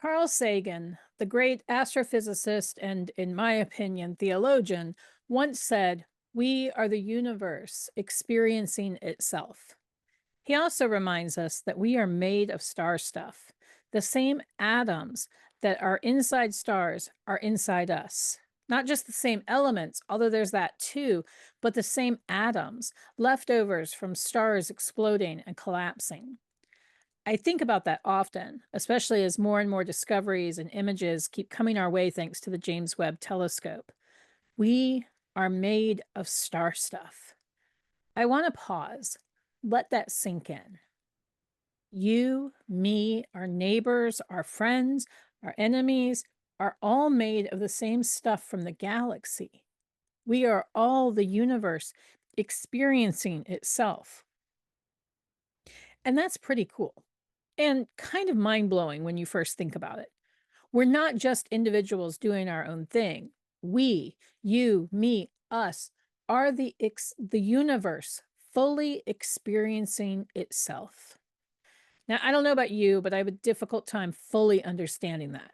Carl Sagan, the great astrophysicist and, in my opinion, theologian, once said, "We are the universe experiencing itself." He also reminds us that we are made of star stuff. The same atoms that are inside stars are inside us. Not just the same elements, although there's that too, but the same atoms, leftovers from stars exploding and collapsing. I think about that often, especially as more and more discoveries and images keep coming our way thanks to the James Webb Telescope. We are made of star stuff. I want to pause, let that sink in. You, me, our neighbors, our friends, our enemies are all made of the same stuff from the galaxy. We are all the universe experiencing itself. And that's pretty cool and kind of mind blowing when you first think about it. We're not just individuals doing our own thing. We, you, me, us, are the universe fully experiencing itself. Now, I don't know about you, but I have a difficult time fully understanding that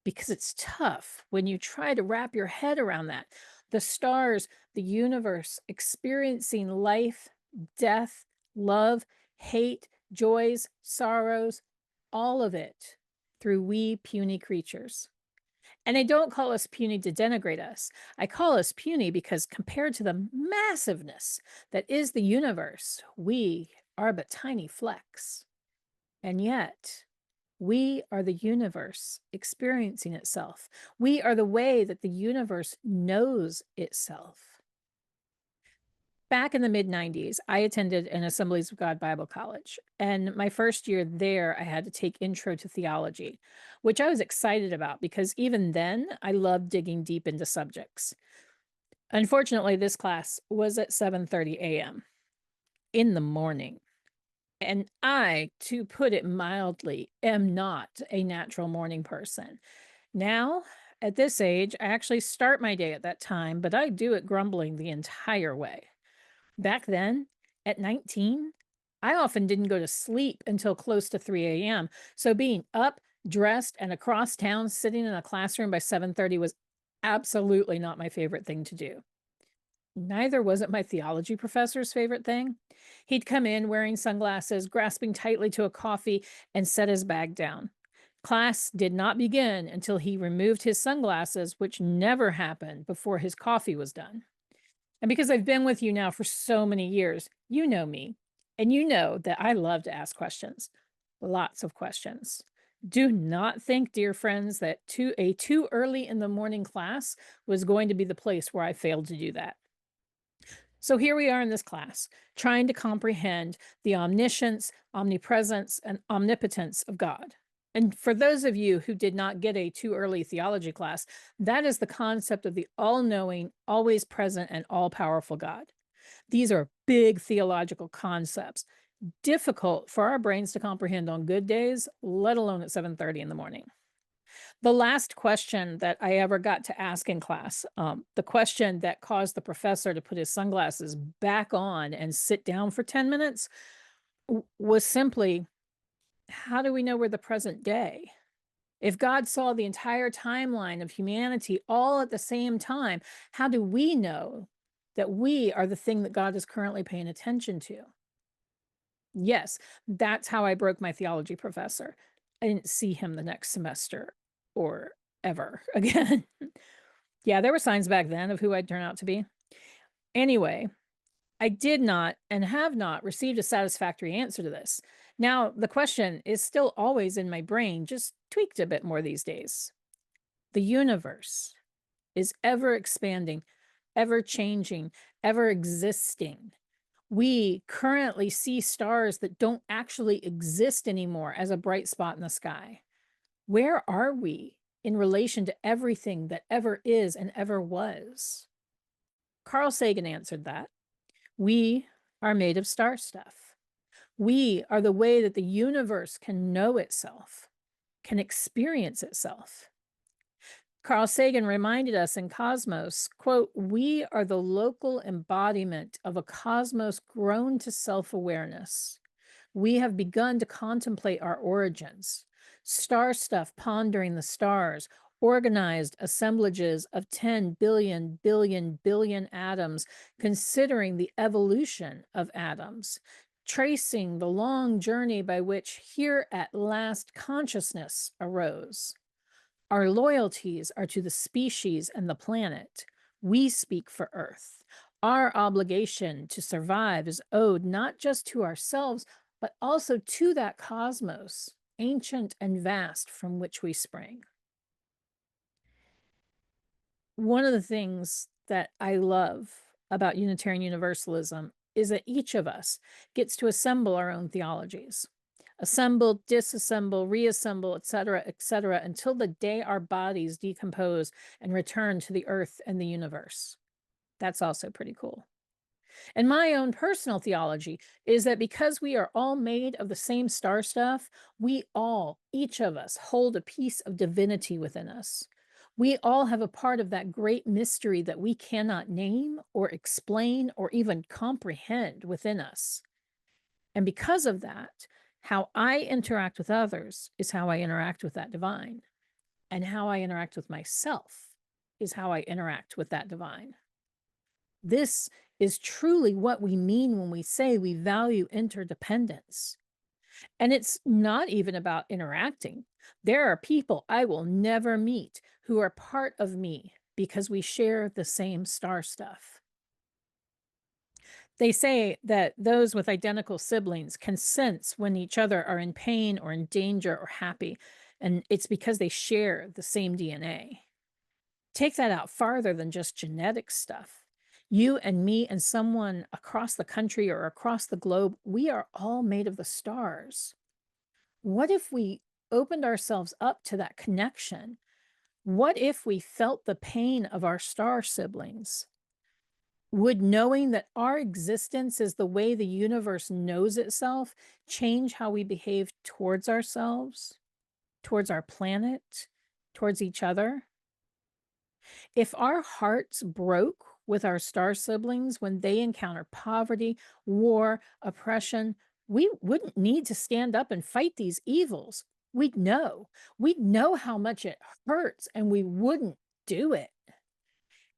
because it's tough when you try to wrap your head around that. The stars, the universe, experiencing life, death, love, hate, joys, sorrows, all of it through we puny creatures. And I don't call us puny to denigrate us. I call us puny because compared to the massiveness that is the universe, we are but tiny flecks. And yet, we are the universe experiencing itself. We are the way that the universe knows itself. Back in the mid-90s, I attended an Assemblies of God Bible College. And my first year there, I had to take Intro to Theology, which I was excited about because even then, I loved digging deep into subjects. Unfortunately, this class was at 7:30 a.m. in the morning. And I, to put it mildly, am not a natural morning person. Now, at this age, I actually start my day at that time, but I do it grumbling the entire way. Back then, at 19, I often didn't go to sleep until close to 3 a.m. So being up, dressed, and across town sitting in a classroom by 7:30 was absolutely not my favorite thing to do. Neither was it my theology professor's favorite thing. He'd come in wearing sunglasses, grasping tightly to a coffee, and set his bag down. Class did not begin until he removed his sunglasses, which never happened before his coffee was done. And because I've been with you now for so many years, you know me, and you know that I love to ask questions, lots of questions. Do not think, dear friends, that a too early in the morning class was going to be the place where I failed to do that. So here we are in this class, trying to comprehend the omniscience, omnipresence, and omnipotence of God. And for those of you who did not get a too early theology class, that is the concept of the all-knowing, always present, and all-powerful God. These are big theological concepts, difficult for our brains to comprehend on good days, let alone at 7:30 in the morning. The last question that I ever got to ask in class, the question that caused the professor to put his sunglasses back on and sit down for 10 minutes was simply, how do we know we're the present day? If God saw the entire timeline of humanity all at the same time, how do we know that we are the thing that God is currently paying attention to? Yes, that's how I broke my theology professor. I didn't see him the next semester or ever again. Yeah, there were signs back then of who I'd turn out to be. Anyway, I did not and have not received a satisfactory answer to this. Now, the question is still always in my brain, just tweaked a bit more these days. The universe is ever expanding, ever changing, ever existing. We currently see stars that don't actually exist anymore as a bright spot in the sky. Where are we in relation to everything that ever is and ever was? Carl Sagan answered that. We are made of star stuff. We are the way that the universe can know itself, can experience itself. Carl Sagan reminded us in Cosmos, quote, "We are the local embodiment of a cosmos grown to self-awareness. We have begun to contemplate our origins. Star stuff pondering the stars, organized assemblages of 10 billion atoms, considering the evolution of atoms, tracing the long journey by which here at last consciousness arose. Our loyalties are to the species and the planet. We speak for Earth. Our obligation to survive is owed not just to ourselves, but also to that cosmos, ancient and vast, from which we spring. One of the things that I love about Unitarian Universalism is that each of us gets to assemble our own theologies. Assemble, disassemble, reassemble, et cetera, until the day our bodies decompose and return to the earth and the universe. That's also pretty cool. And my own personal theology is that because we are all made of the same star stuff, we all, each of us, hold a piece of divinity within us. We all have a part of that great mystery that we cannot name or explain or even comprehend within us. And because of that, how I interact with others is how I interact with that divine. And how I interact with myself is how I interact with that divine. This is truly what we mean when we say we value interdependence. And it's not even about interacting. There are people I will never meet who are part of me because we share the same star stuff. They say that those with identical siblings can sense when each other are in pain or in danger or happy, and it's because they share the same DNA. Take that out farther than just genetic stuff. You and me and someone across the country or across the globe, we are all made of the stars. What if we opened ourselves up to that connection? What if we felt the pain of our star siblings? Would knowing that our existence is the way the universe knows itself change how we behave towards ourselves, towards our planet, towards each other? If our hearts broke with our star siblings when they encounter poverty, war, oppression, we wouldn't need to stand up and fight these evils. We'd know. We'd know how much it hurts, and we wouldn't do it.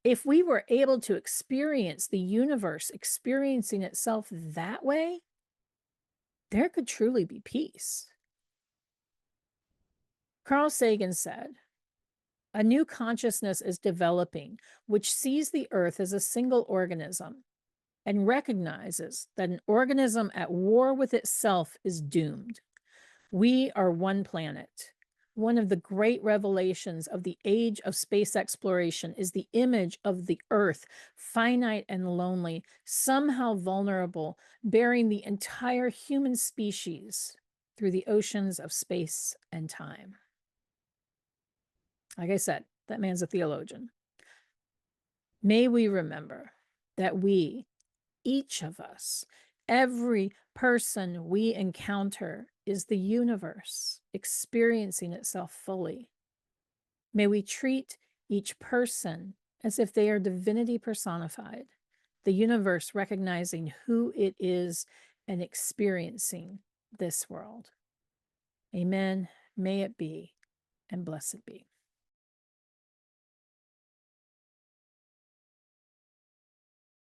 If we were able to experience the universe experiencing itself that way, there could truly be peace. Carl Sagan said, "A new consciousness is developing, which sees the earth as a single organism and recognizes that an organism at war with itself is doomed. We are one planet. One of the great revelations of the age of space exploration is the image of the Earth, finite and lonely, somehow vulnerable, bearing the entire human species through the oceans of space and time." Like I said, that man's a theologian. May we remember that we, each of us, every person we encounter is the universe experiencing itself fully. May we treat each person as if they are divinity personified, the universe recognizing who it is and experiencing this world. Amen. May it be, and blessed be.